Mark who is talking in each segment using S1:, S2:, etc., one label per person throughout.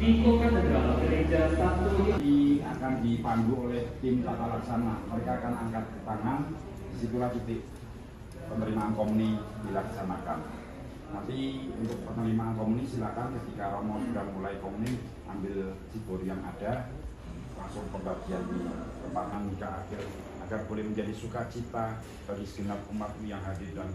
S1: Minggu Katedral Gereja Sabtu
S2: akan dipandu oleh tim tata laksana. Mereka akan angkat tangan, disitulah titik penerimaan komuni dilaksanakan. Nanti untuk penerimaan komuni silakan ketika Romo sudah mulai komuni, ambil sibor yang ada, langsung pembagian di tempat nikah agar boleh menjadi sukacita bagi segenap umat yang hadir dan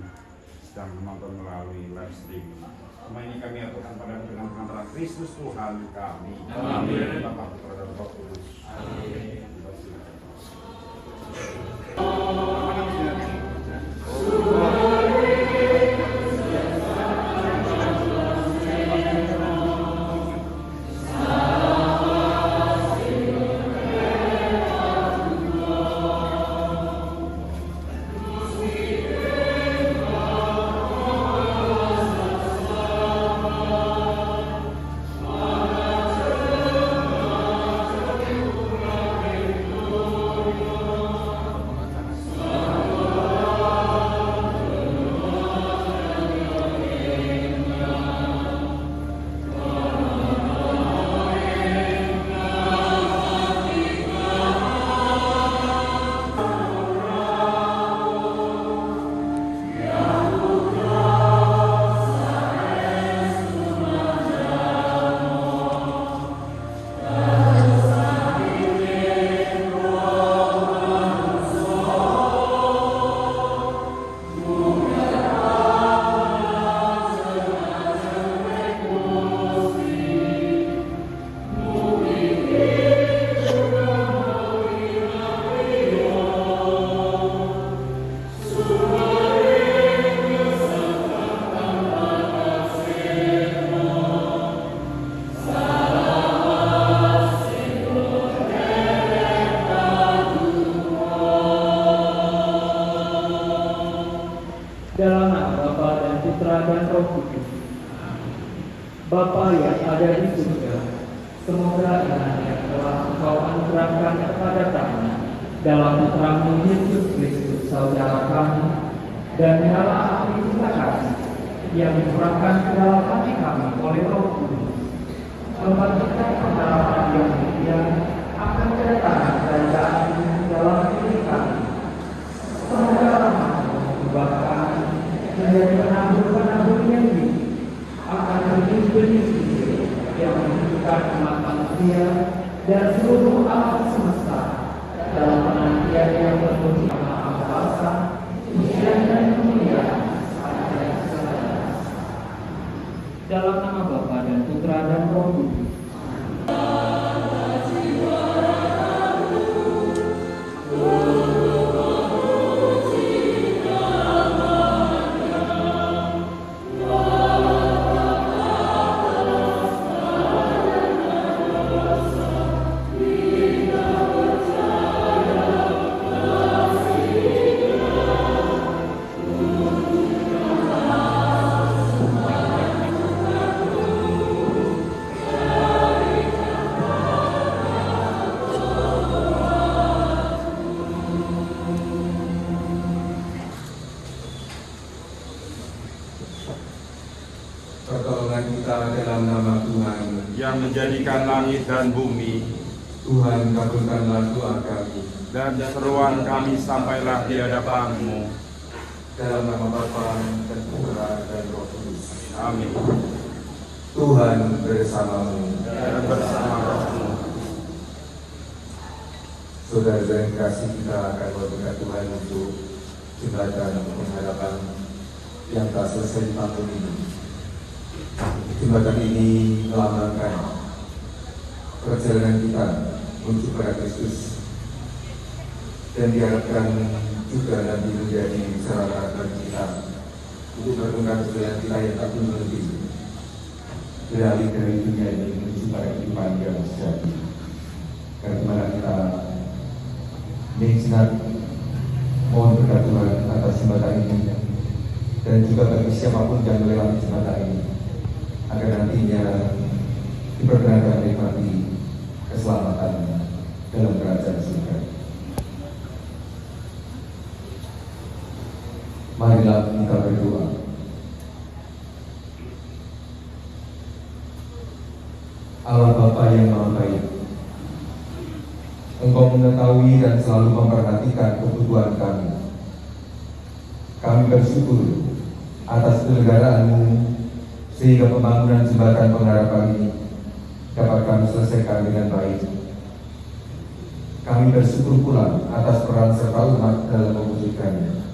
S2: sedang menonton melalui live stream. Semua ini kami aturkan pada dengan pengantaran Kristus Tuhan kami. Amin. Bapa, Putra dan Roh Kudus. Amin.
S1: dalam nama Bapa dan Putra dan Roh Kudus. Bapa yang ada di surga, semoga iman yang telah Engkau anugerahkan kepada kami dalam Putra-Mu Yesus Kristus saudara kami, dan nyala api cinta kasih yang dikurangkan ke dalam hati kami oleh Roh Kudus, membangkitkan pengharapan yang mulia akan kedatangan kerajaan dalam diri kami. Semoga rahmat-Mu bahkan menjadi penabur-penabur yang hidup akan benih-benih yang menghidupkan umat manusia dan seluruh alam semesta dalam penantian yang bermuji Maha Kuasa, pujian dan kemuliaan sampai selama. Dalam nama Bapa dan Putra dan Roh Kudus.
S3: Pertolongan kita dalam nama Tuhan
S2: yang menjadikan langit dan bumi,
S3: Tuhan kabulkanlah doa kami.
S2: dan seruan kami sampailah di hadapan-Mu.
S3: Dalam nama Bapa dan Putra dan Roh Kudus.
S2: Amin.
S3: Tuhan bersamamu.
S2: Dan bersama Roh-Mu.
S3: Saudara yang kasih, kita akan berdoa Tuhan untuk jembatan pengharapan yang tak selesai di tahun ini. Jembatan ini melambangkan perjalanan kita menuju pada Kristus, dan diharapkan juga nanti menjadi sarana bagi kita untuk merenungkan perjalanan kita yang tak lebih beralih dari dunia ini menuju pada kehidupan yang sejati. Karena kita mengingat mohon berkat Tuhan atas jembatan ini, dan juga bagi siapapun yang melewati jembatan ini, agar nantinya diperkenankan menikmati keselamatan dalam kerajaan surga. Marilah kita berdoa. Allah Bapa yang Maha Baik. Engkau mengetahui dan selalu memperhatikan kebutuhan kami. Kami bersyukur atas penyelenggaraan-Mu sehingga pembangunan jembatan pengharapan ini dapat kami selesaikan dengan baik. Kami bersyukur pula atas peran serta umat dalam mewujudkannya.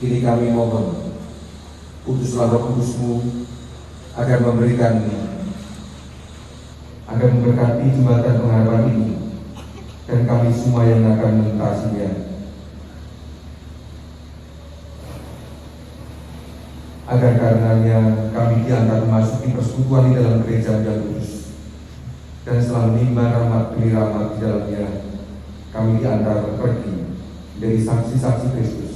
S3: Kini kami mohon, utuslah Roh Kudus-Mu agar memberkati jembatan pengharapan ini dan kami semua yang akan melintasinya, agar karenanya kami diantar memasuki persekutuan di dalam gereja yang kudus dan setelah menimba rahmat demi rahmat di dalamnya, kami diantar pergi dari saksi-saksi Kristus,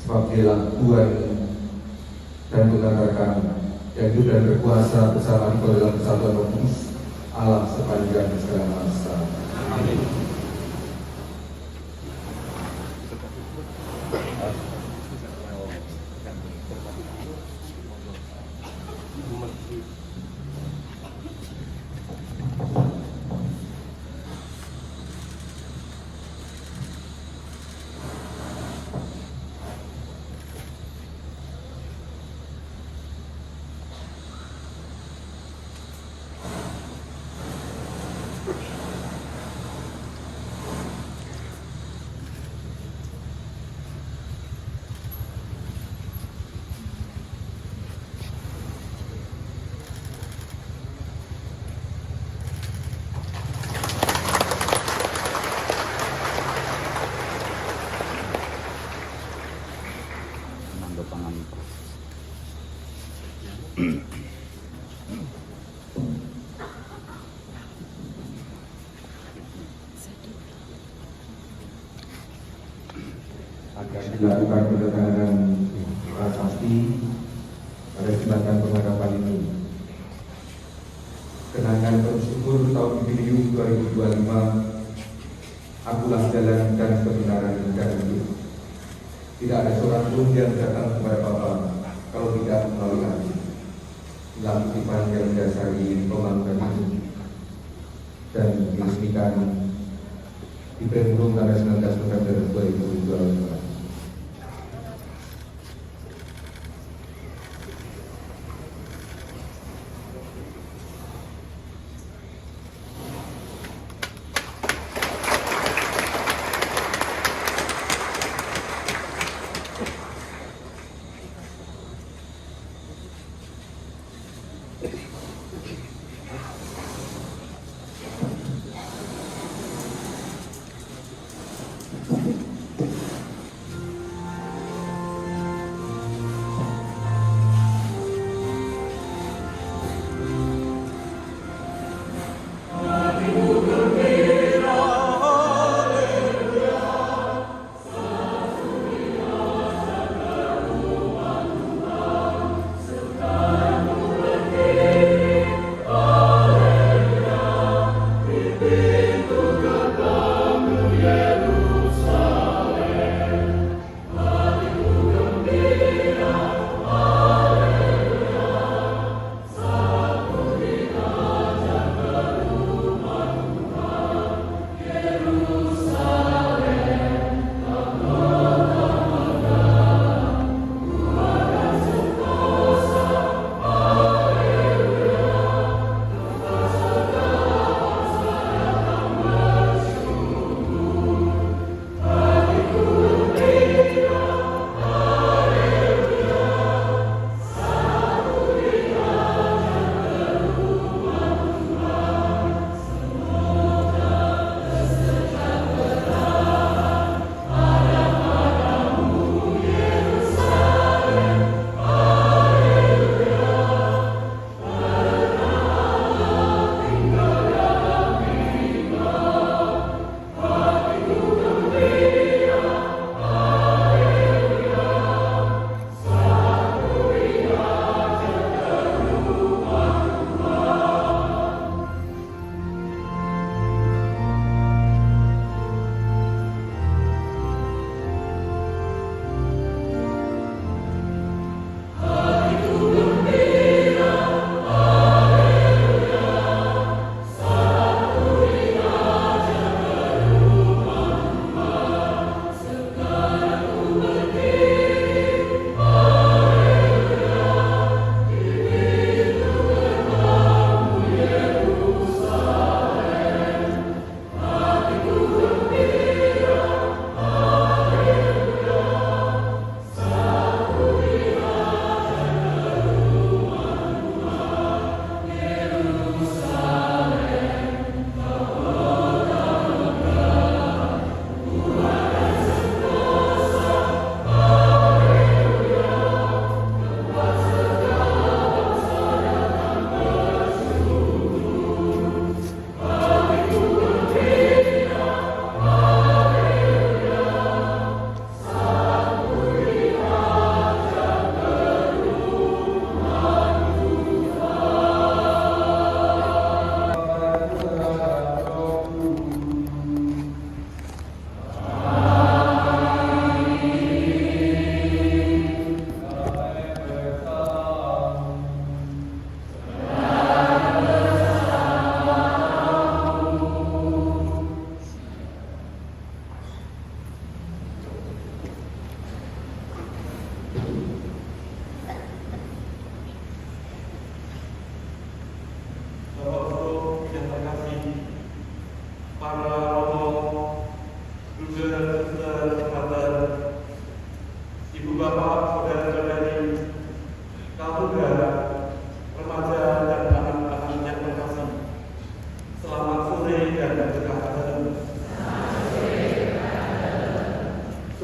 S3: sebab Dialah Tuhan dan pengantar kami yang hidup dan berkuasa bersama di dalam persatuan Roh Kudus Allah sepanjang segala masa. Amin. Akan dilakukan penandatanganan prasasti pada jembatan pengharapan ini. Kenangan bersyukur tahun Jubilium 2025, akulah jalan dan kebenaran dan hidup. Tidak ada seorang pun yang datang kepada Bapa kalau tidak melalui Aku. Inilah kutipan yang mendasari pembangunan ini dan diresmikan di Pemulung tanggal 19 November 2025.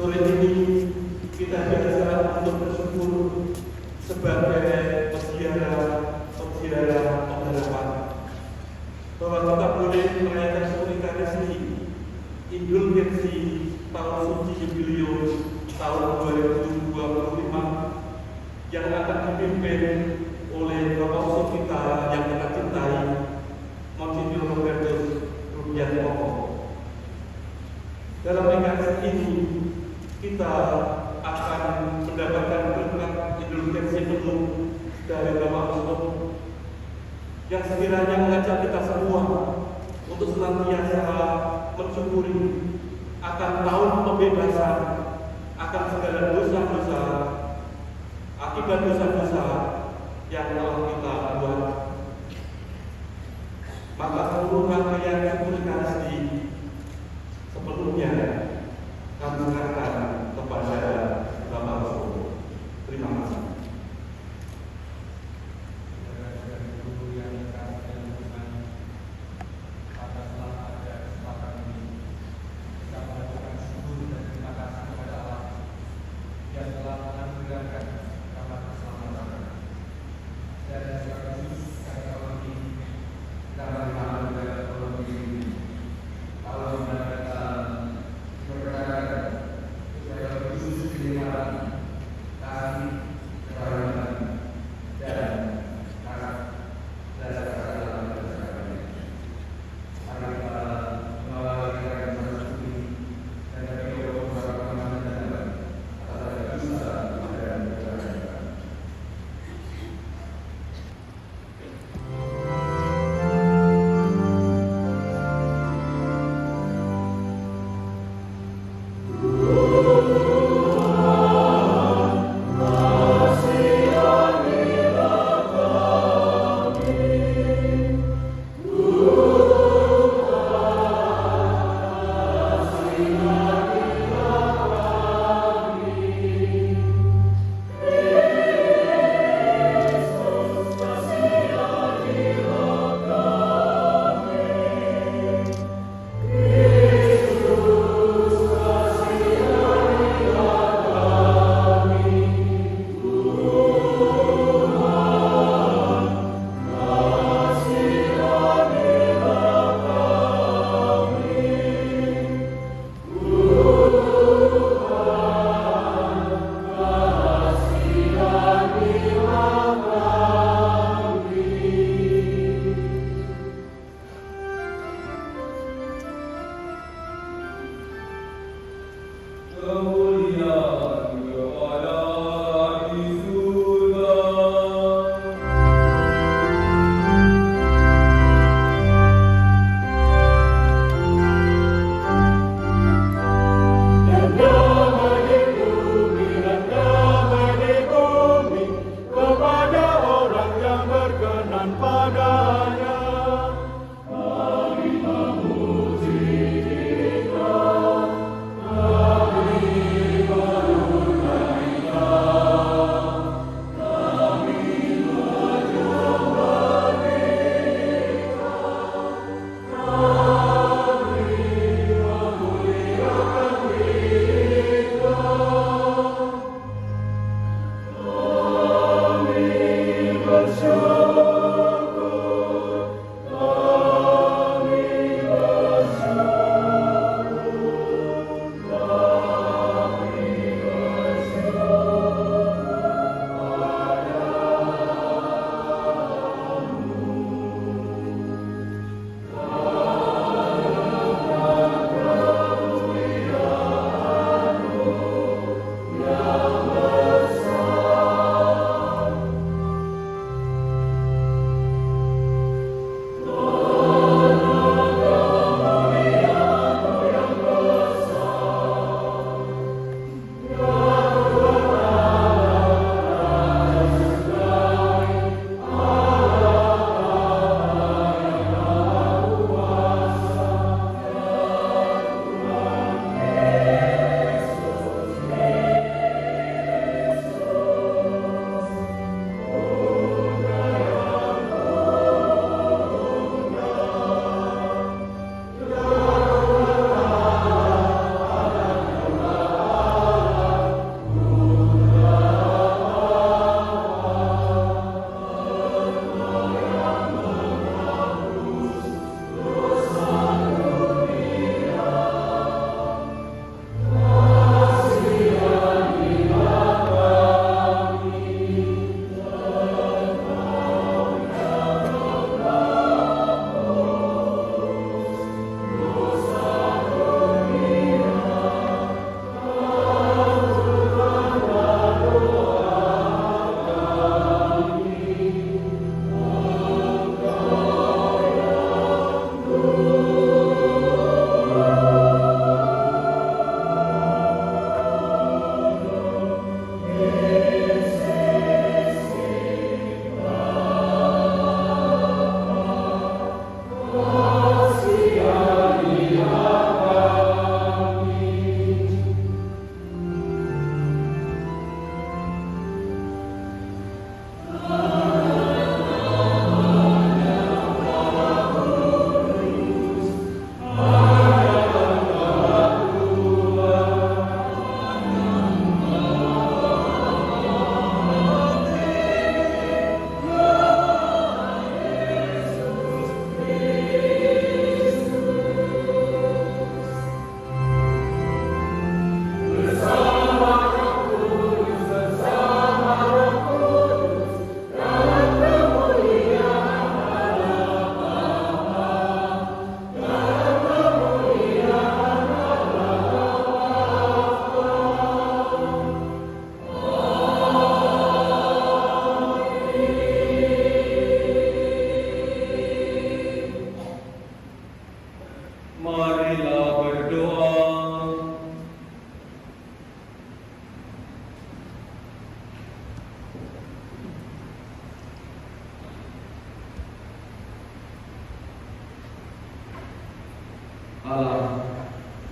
S4: Sore ini kita biasa untuk bersyukur sebagai peziarah pengharapan bahwa kita boleh merayakan Syukur Ekaristi Idul Fitri tahun suci Jubilium tahun 2025 yang akan dipimpin oleh Bapak Uskup kita yang kita cintai, Monsinyur Robertus Rudiantoro. Dalam ekaristi ini kita akan mendapatkan berkat Idul Fitri penuh dari Bapak Uskup yang sekiranya mengajak kita semua untuk senantiasa mensyukuri akan tahun pembebasan akan segala dosa-dosa akibat dosa-dosa yang telah kita buat. Maka seluruh rangkaian Syukur Ekaristi sepenuhnya kami serahkan kepada Bapak Uskup. Terima kasih.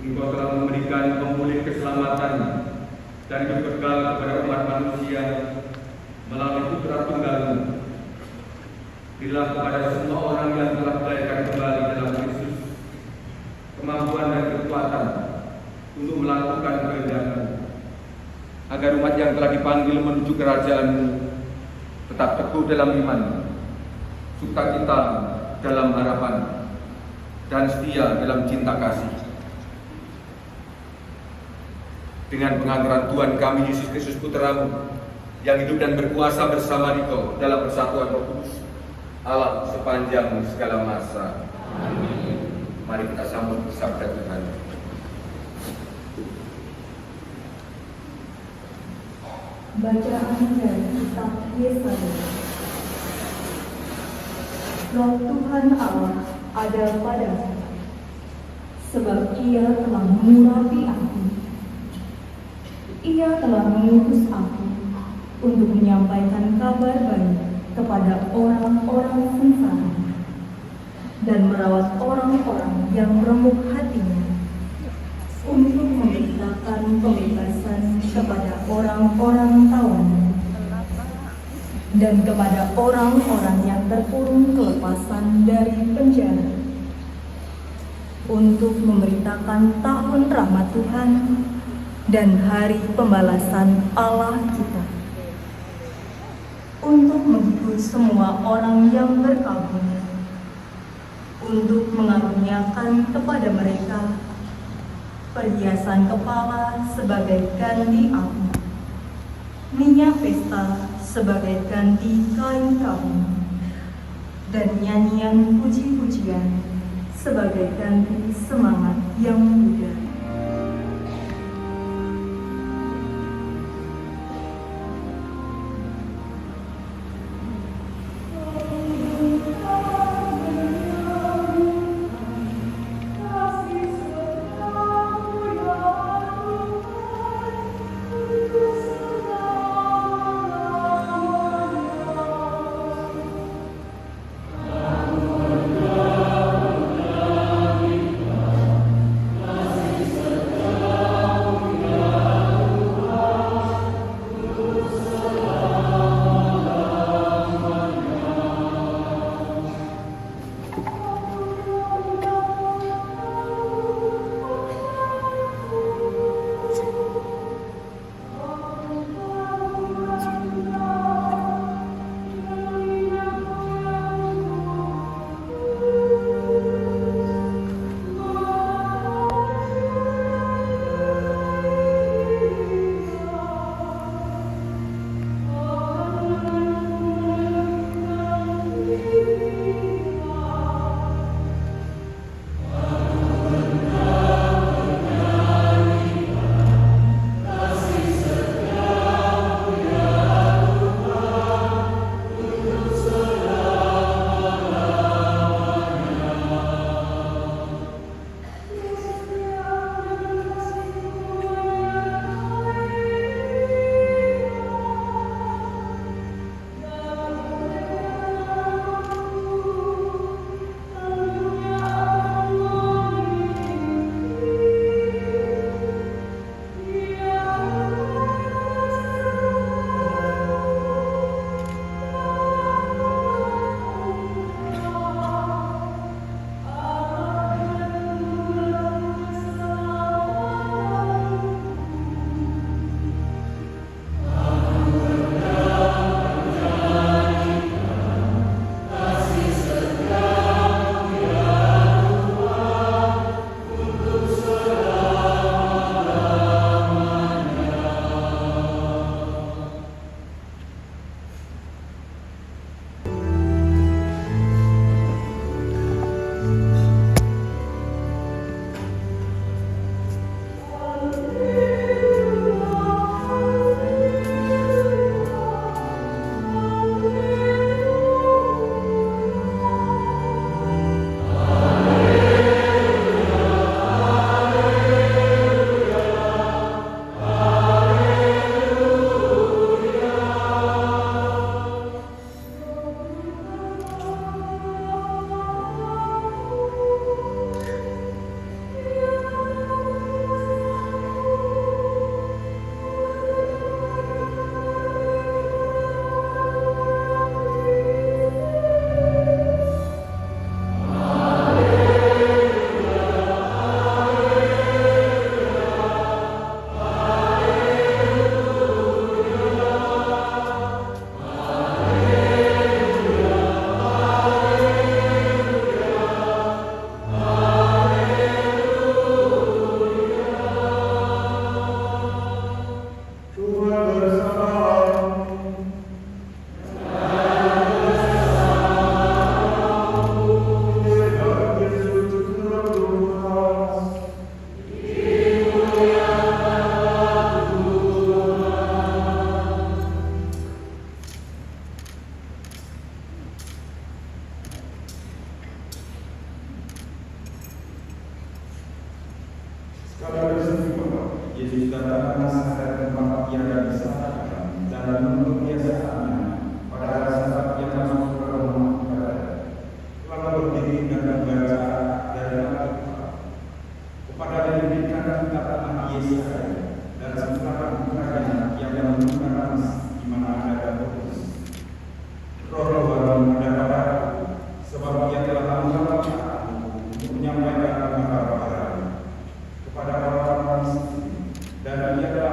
S5: Engkau telah memberikan pemulih keselamatan dan hidup kekal kepada umat manusia melalui Putra Tunggal-Mu. Berilah kepada semua orang yang telah dilahirkan kembali dalam Kristus kemampuan dan kekuatan untuk melakukan kehendak-Mu, agar umat yang telah dipanggil menuju kerajaan-Mu tetap teguh dalam iman, sukacita dalam harapan, dan setia dalam cinta kasih. Dengan penganggaran Tuhan kami Yesus Kristus Putra-Mu yang hidup dan berkuasa bersama Dikau dalam persatuan Roh Kudus, Allah sepanjang segala masa. Amin. Mari kita sambut sabda Tuhan.
S6: Bacaan dari kitab Yesaya. Roh Tuhan Allah ada padaku, sebab Ia telah mengurapi aku. Ia telah mengutus aku untuk menyampaikan kabar baik kepada orang-orang sengsara dan merawat orang-orang yang remuk hatinya, untuk memberitakan pembebasan kepada orang-orang tawanan dan kepada orang-orang yang terkurung kelepasan dari penjara, untuk memberitakan tahun rahmat Tuhan dan hari pembalasan Allah kita, untuk menghibur semua orang yang berkabung, untuk mengaruniakan kepada mereka perhiasan kepala sebagai ganti abu, minyak pesta sebagai ganti kain kawin, dan nyanyian puji-pujian sebagai ganti semangat yang muda.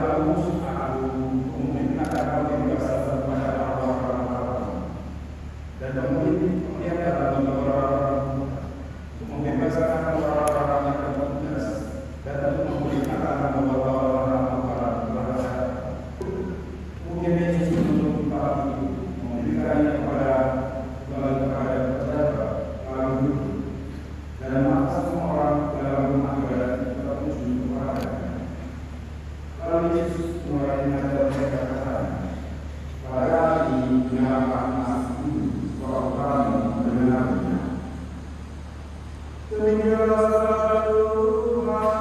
S2: bagus aku memungkinkan kebebasan kepada orang-orang dan memungkinkan orang-orang membebaskan orang-orang yang tertindas dan memberikan orang-orang mungkin Yesus menuntut kami memberikan kepada pejabat lalu dan memaksa semua orang dalam rumah ibadat tetap musuh kepada lalu Yesus mulai mengajar mereka kata pada hari menyalakan nasi ini orang-orang mendengarnya. Demikianlah Tuhan.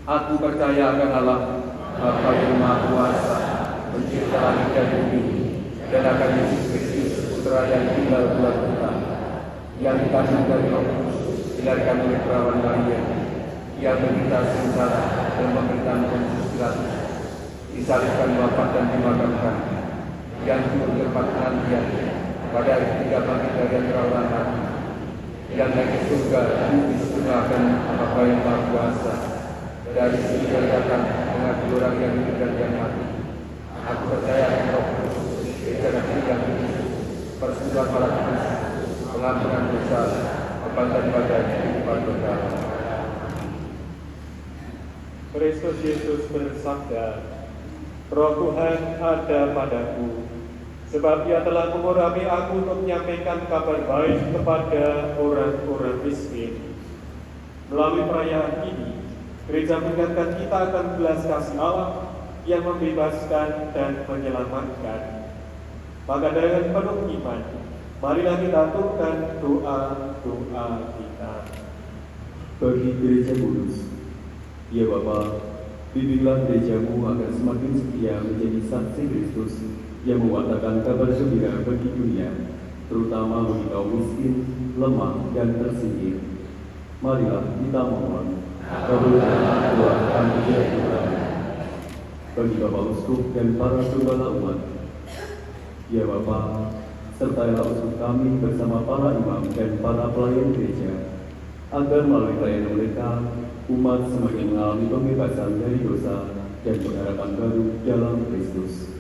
S5: Aku percaya akan Allah, Bapa yang Maha Kuasa, pencipta langit dan bumi, dan akan Yesus Kristus, Putra yang tinggal buat kita, yang dikandung dari Roh Kudus, dilahirkan oleh perawan Maria, yang menderita sengsara dan memberikan Pontius Pilatus, disalibkan, wafat dan dimakamkan, yang turun ke tempat penantian, pada hari ketiga bangkit dari antara orang mati, yang naik ke surga, duduk sebelah kanan Bapa yang Maha Kuasa, dari situ dikatakan mengabdi orang yang hidup dan yang mati. Aku percaya akan Roh Kudus, gereja Katolik yang kudus, persekutuan para kudus, pengampunan dosa, kebangkitan pada kehidupan kekal.
S1: Kristus Yesus bersabda, Roh Tuhan ada padaku, sebab Ia telah mengurapi aku untuk menyampaikan kabar baik kepada orang-orang miskin. Melalui perayaan ini, Gereja mengingatkan kita akan belas kasih Allah yang membebaskan dan menyelamatkan. Maka dengan penuh iman, marilah kita aturkan doa-doa kita.
S7: Bagi Gereja Kudus, ya Bapa, bimbinglah gerejamu agar semakin setia menjadi saksi Kristus yang mewatakan kabar gembira bagi dunia, terutama bagi kaum miskin, lemah, dan tersingkir. Marilah kita mohon. Kabulkanlah doa kami ya Tuhan. Bagi Bapak Uskup dan para gembala umat, ya Bapa, sertailah uskup kami bersama para imam dan para pelayan gereja, agar melalui pelayanan mereka, umat semakin mengalami pembebasan dari dosa dan pengharapan baru dalam Kristus.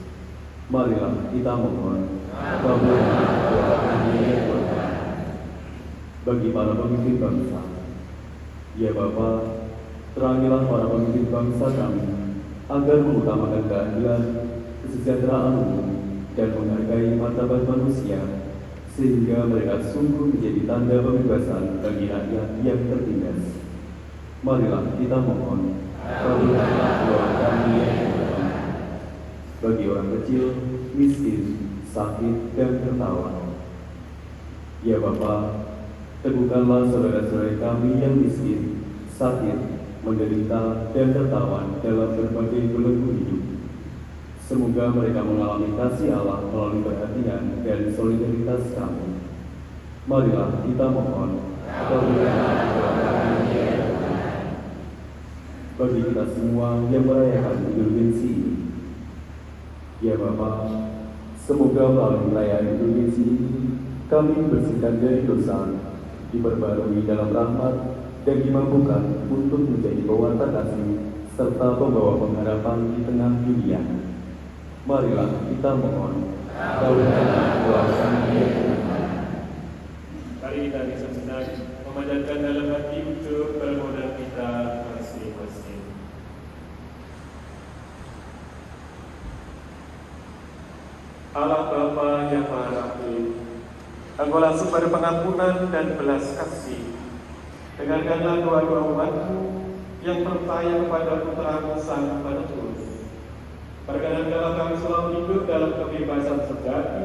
S7: Marilah kita mohon. Kabulkanlah doa kami ya Tuhan. Bagi para pemimpin bangsa, ya Bapa, terangilah para pemimpin bangsa kami agar mengutamakan keadilan, kesejahteraan umum, dan menghargai martabat manusia, sehingga mereka sungguh menjadi tanda pembebasan bagi rakyat yang tertindas. Marilah kita mohon. Kabulkanlah doa kami ya Tuhan. Bagi orang kecil, miskin, sakit, dan tertawan, ya Bapa, teguhkanlah saudara-saudara kami yang miskin, sakit, menderita, dan tertawan dalam berbagai belenggu hidup. Semoga mereka mengalami kasih Allah melalui perhatian dan solidaritas kami. Marilah kita mohon. Kabulkanlah doa kami ya Tuhan. Bagi kita semua yang merayakan Indulgensi ini, ya Bapa, semoga melalui perayaan Indulgensi ini kami dibersihkan dari dosa, diperbarui dalam rahmat, dan dimampukan untuk menjadi pewarta kasih serta pembawa pengharapan di tengah dunia. Marilah kita mohon. Kabulkanlah doa kami ya Tuhan.
S1: Mari kita bisa senang memanjatkan dalam hati untuk permohonan kita masing-masing. Allah Bapa yang Maha Rahim, Engkaulah sumber pengampunan dan belas kasih. Dengarkanlah doa-doa umat-Mu yang percaya kepada Putra-Mu Sang Penebus. Perkenankanlah kami selalu hidup dalam kebebasan sejati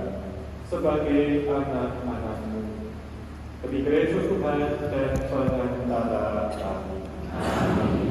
S1: sebagai anak-anak-Mu. Demi Kristus Tuhan dan pengantara kami. Amin.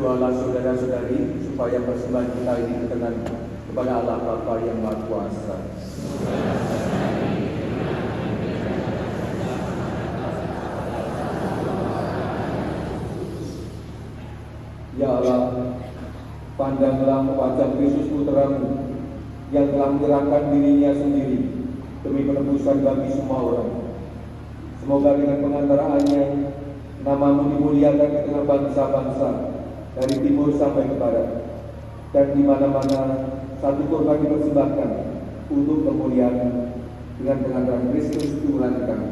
S3: berdoalah saudara-saudari supaya persembahan kita ini berkenan kepada Allah Bapa yang Maha Kuasa. Ya Allah, pandanglah wajah Kristus Putramu yang telah menyerahkan dirinya sendiri demi penebusan bagi semua orang. Semoga dengan pengantaraannya Namamu dimuliakan di tengah bangsa-bangsa dari timur sampai ke barat, dan di mana-mana satu korban dipersembahkan untuk kemuliaan dengan pengantaran Kristus Tuhan kami.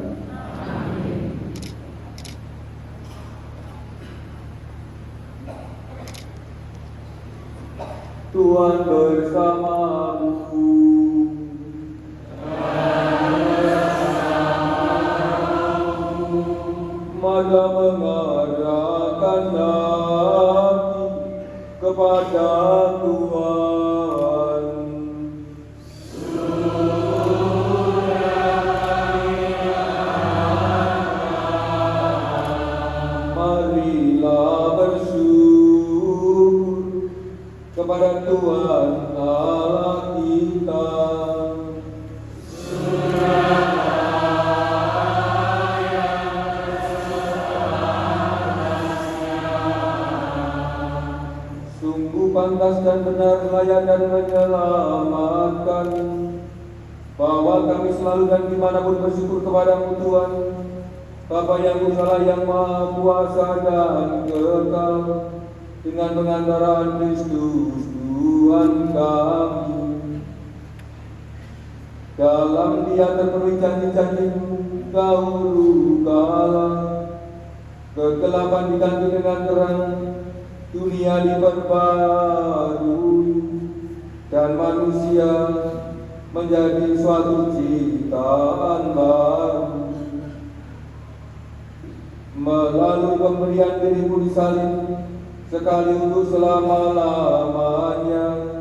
S3: Tuhan bersamamu. Maka mengarahkan hati kepada Tuhan. Marilah bersyukur kepada Tuhan Allah kita. Pantas dan benar, layak dan menyelamatkan, bahwa kami selalu dan dimanapun bersyukur kepadamu Tuhan, Bapa yang Esa yang Maha Kuasa dan kekal, dengan pengantaran Kristus Tuhan kami. Dalam Dia terpenuhi janji-janji-Mu dahulu kala, kegelapan diganti dengan terang, dunia diperbarui, dan manusia menjadi suatu ciptaan baru. Melalui pemberian dirimu disalib sekali untuk selama-lamanya,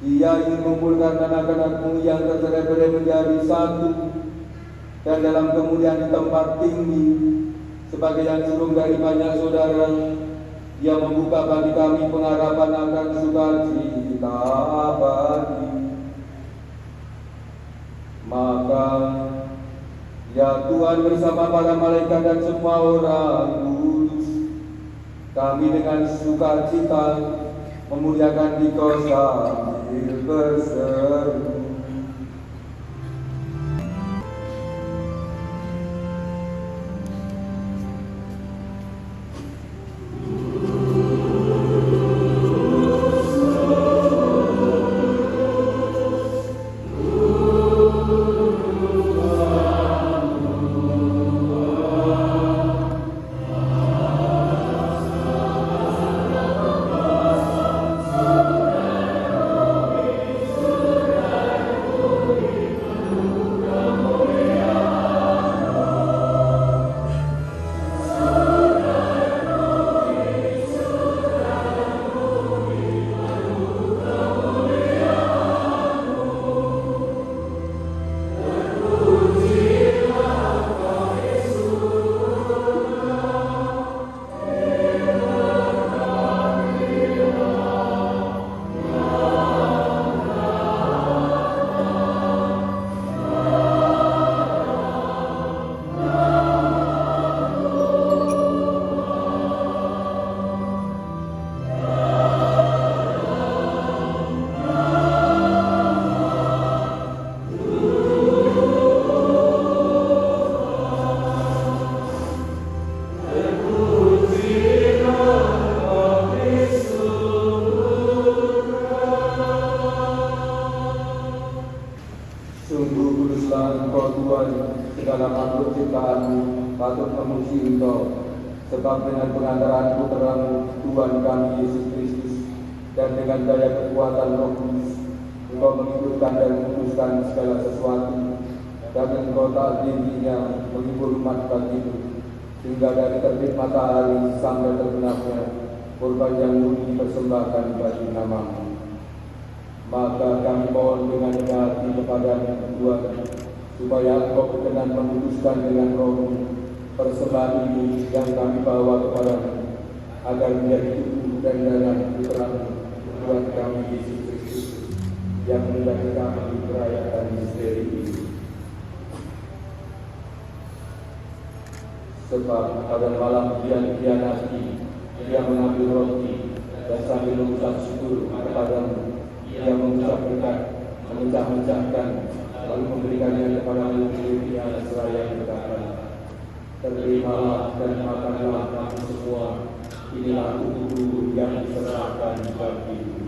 S3: Dia ingin mengumpulkan anak-anakmu yang tercerai-berai menjadi satu, dan dalam kemuliaan di tempat tinggi, sebagai yang sulung dari banyak saudara, Dia membuka bagi kami pengharapan akan sukacita abadi. Maka ya Tuhan bersama para malaikat dan semua orang kudus, kami dengan sukacita memuliakan Dikau sambil berseru. patut memuji Engkau, sebab dengan pengantaran Putra-Mu Tuhan kami Yesus Kristus dan dengan daya kekuatan Roh Kudus, Engkau menghidupkan dan memutuskan segala sesuatu, dan Engkau tak dirinya menghibur umat bagimu, hingga dari terbit matahari sampai terbenamnya korban yang murni persembahkan bagi nama-Mu. Maka kami mohon dengan hati kepada Tuhan, supaya Engkau berkenan memutuskan dengan Roh-Mu persembahan ini yang kami bawa kepada-Mu, agar menjadi tubuh dan darah Putra-Mu, Tuhan kami Yesus Kristus, yang menjadi kami merayakan misteri ini. Sebab pada malam Dia dikhianati, Dia mengambil roti dan sambil mengucap syukur kepadamu, Dia mengucap berkat, memecah-mecahkan, lalu memberikannya kepada murid-muridnya seraya berkata, "Terimalah dan makanlah kamu semua, inilah tubuhku yang diserahkan bagimu."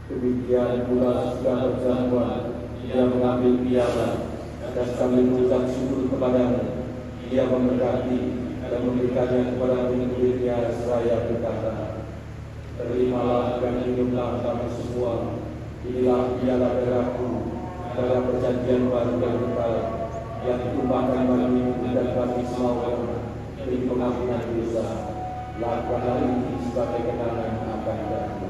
S3: Demikian pula sudah perjamuan, Dia mengambil piala dan sambil mengucap syukur kepadamu, Dia memberkati dan memberikannya kepada murid-muridnya seraya berkata, "Terimalah dan minumlah kamu semua, inilah piala darahku, darah perjanjian baru dan kekal, yang ditumpahkan bagimu dan bagi semua orang demi pengampunan dosa. Lakukanlah ini sebagai kenangan akan Aku."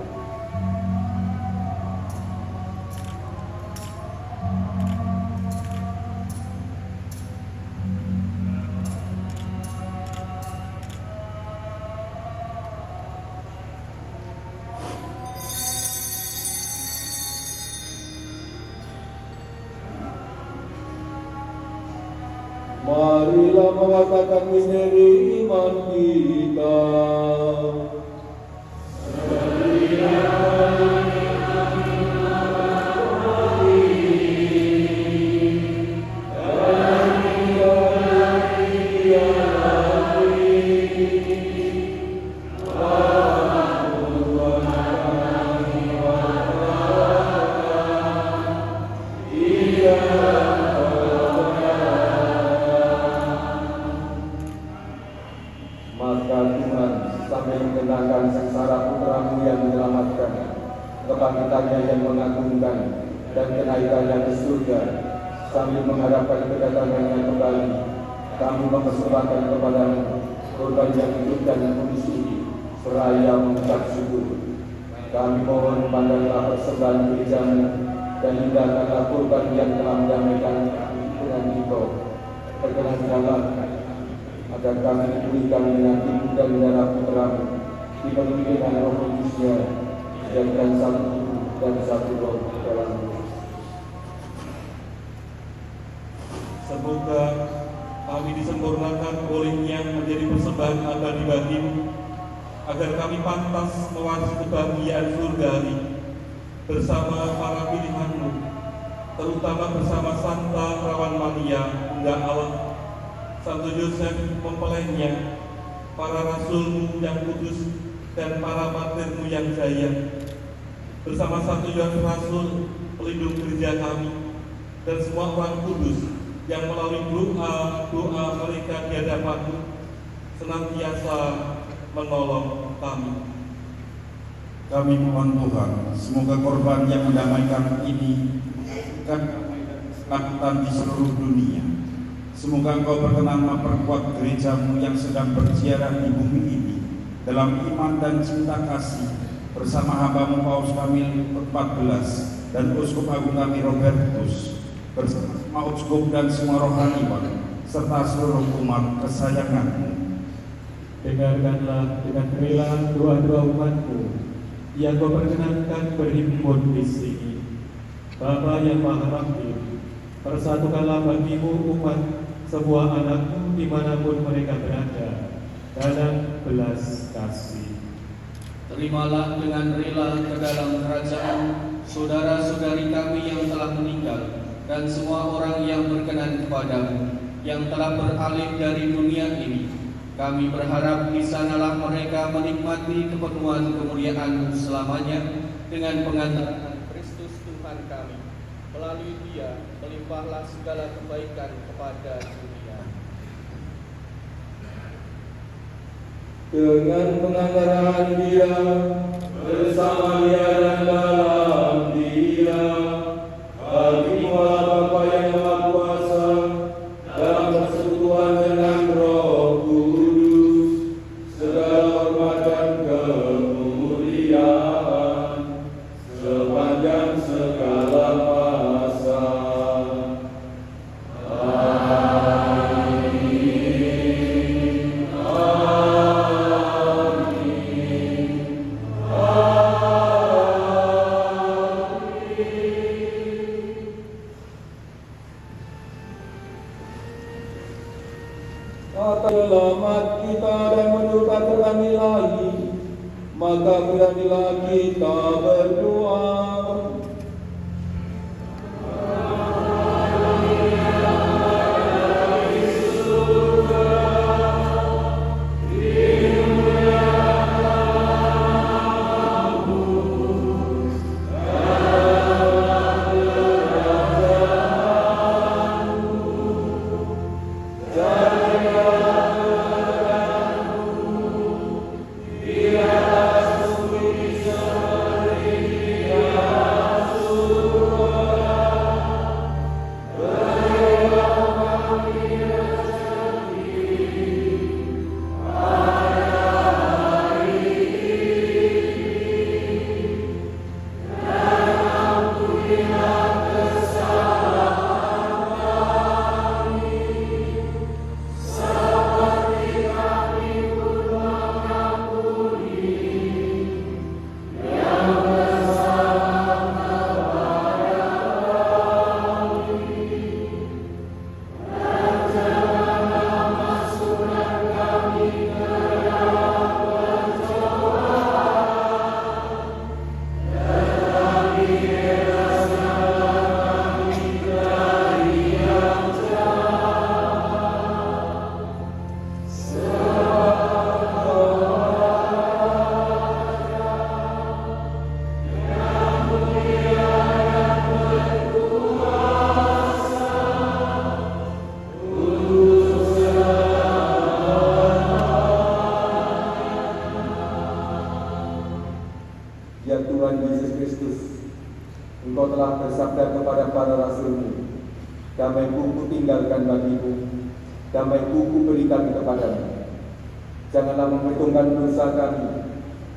S3: Marilah mengatakan misteri iman kita. Maka Tuhan sambil mengenangkan sengsara Putra-Mu yang menyelamatkan, kebangkitannya yang mengagumkan, dan kenaikannya ke surga, sambil mengharapkan kedatangannya kembali, kami mempersembahkan kepadamu korban yang hidup dan kudus ini, seraya mengucap syukur. Kami mohon pandanglah persembahan gereja-Mu, dan indahkanlah korban yang telah mendamaikan dengan Engkau. Perkenankanlah agar kami dipulihkan dengan tubuh dan darah Putra-Mu, dipenuhi dengan Roh Kudus-Nya, dijadikan satu tubuh dan satu roh dalam-Mu.
S4: Semoga kami disempurnakan oleh-Nya menjadi persembahan abadi bagi-Mu, agar kami pantas mewarisi kebahagiaan surgawi bersama para pilihan-Mu, terutama bersama Santa Perawan Maria, Bunda Allah, Santo Yosef mempelainya, para rasul-Mu yang kudus, dan para martir-Mu yang jaya, bersama Santo Yohanes Rasul, pelindung gereja kami, dan semua orang kudus yang melalui doa mereka di hadapan-Mu senantiasa menolong kami.
S2: Kami mohon Tuhan, semoga korban yang mendamaikan ini akan keselamatan di seluruh dunia. Semoga Engkau berkenan memperkuat gereja-Mu yang sedang berziarah di bumi ini dalam iman dan cinta kasih, bersama hamba-Mu Paus Kamil ke-14 dan Uskup Agung kami Robertus, bersama Uskup dan semua rohaniwan, serta seluruh umat kesayangan-Mu.
S1: Dengarkanlah dengan rela doa-doa umat-Mu yang Kau perkenankan berhimpun di sini. Bapa yang Maha Rahim, persatukanlah bagi-Mu umat sebuah anak-Mu dimanapun mereka berada dalam belas kasih.
S8: Terimalah dengan rela ke dalam kerajaan saudara-saudari kami yang telah meninggal dan semua orang yang berkenan kepadamu, yang telah beralih dari dunia ini. Kami berharap di sanalah mereka menikmati kepenuhan kemuliaan-Mu selamanya dengan pengantaran Kristus Tuhan kami. Melalui Dia, melimpahlah segala kebaikan kepada dunia.
S3: Dengan pengantaran Dia, bersama Dia dan dalam Dia, bagi Allah Bapa yang Maha Kuasa,
S9: selamat kita dan menurutkan kami lagi, maka beranilah kita berdoa. Ya Tuhan Yesus Kristus, Engkau telah bersabda kepada para rasul-Mu, damai-Ku kutinggalkan bagimu, damai-Ku kuberikan kepadamu. Janganlah memperhitungkan dosa kami,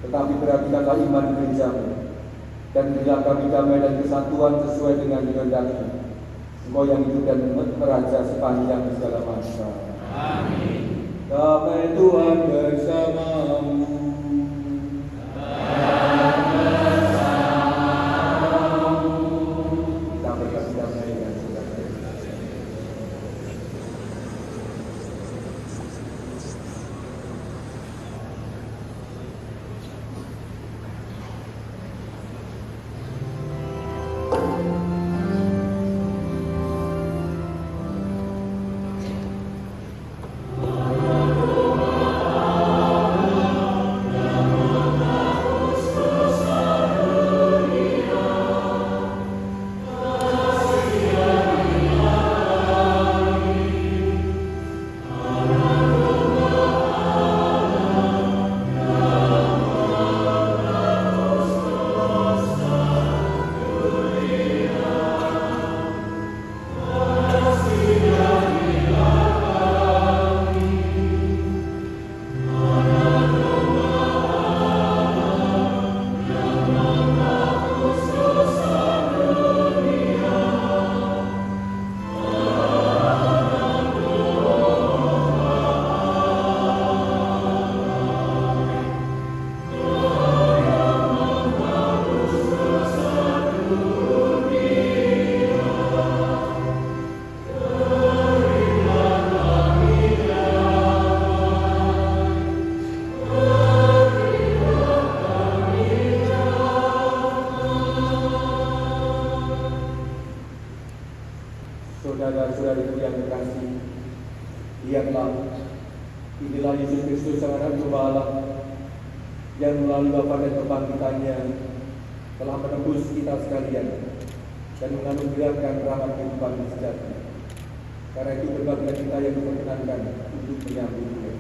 S9: tetapi perhatikanlah iman gereja-Mu, dan berilah kami damai dan kesatuan sesuai dengan kehendak-Mu. Engkau yang hidup dan meraja sepanjang segala masa.
S8: Amin.
S9: Damai Tuhan bersamamu. Saudara-saudariku yang terkasih, lihatlah, inilah Yesus Kristus Sang Anak Domba Allah yang melalui wafat dan kebangkitannya telah menebus kita sekalian dan menganugerahkan rahmat kehidupan sejati. Karena itu berbahagia kita yang diperkenankan untuk menyambutnya.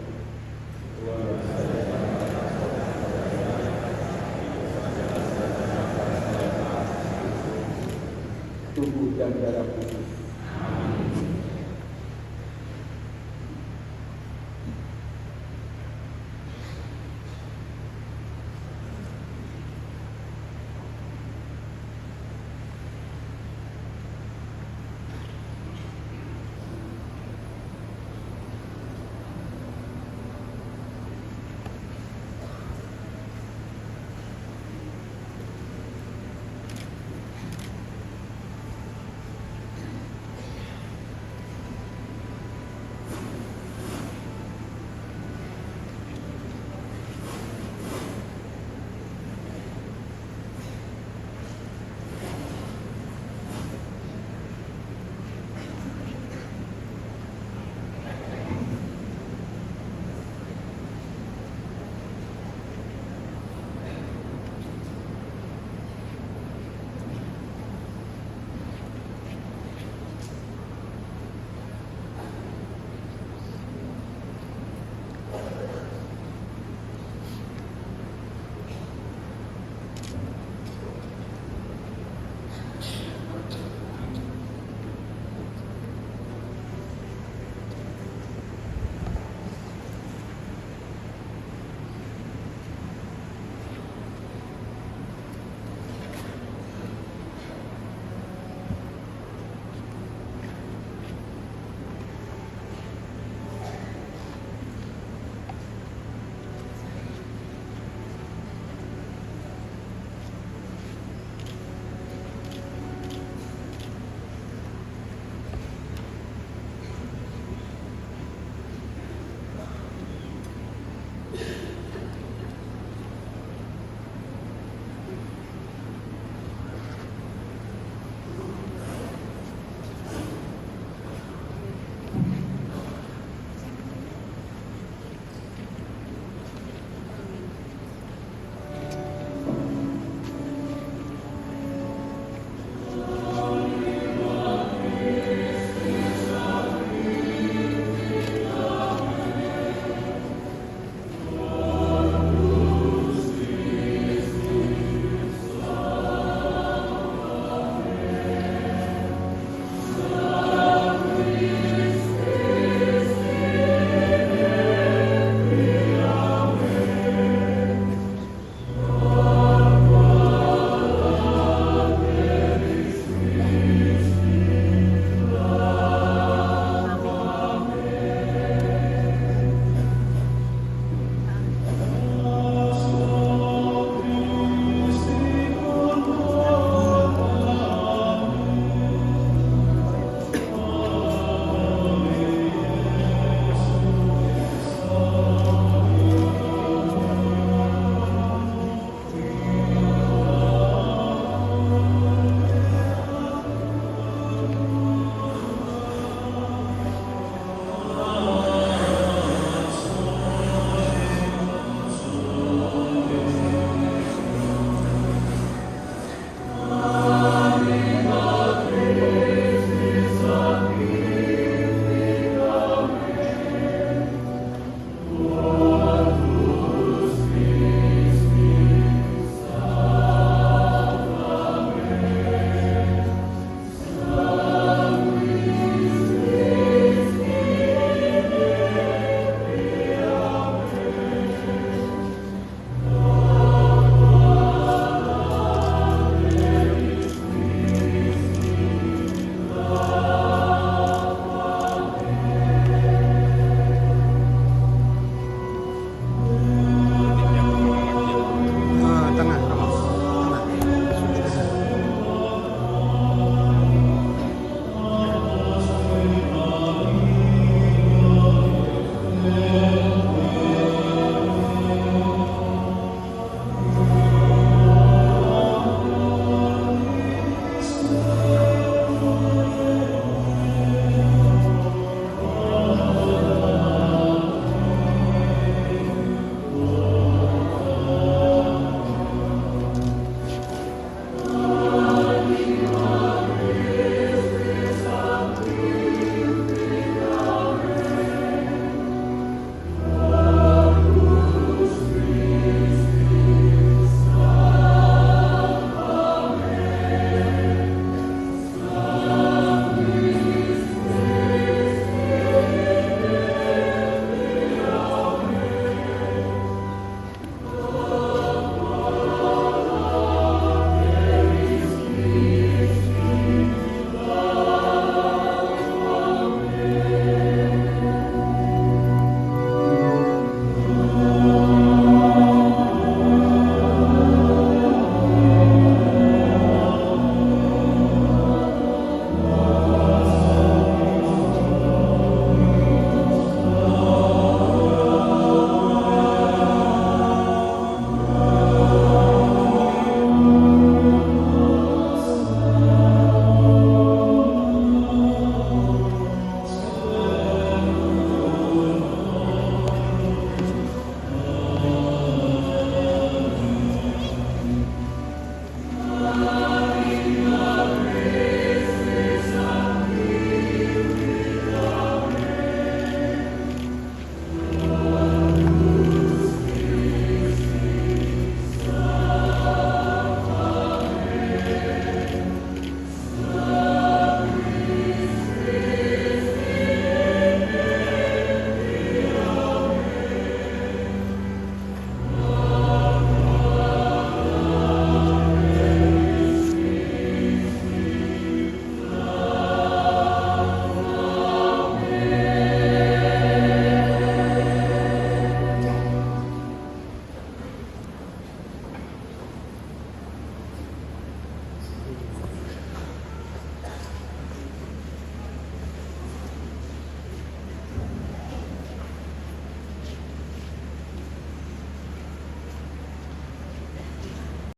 S9: Tubuh dan darah Kristus.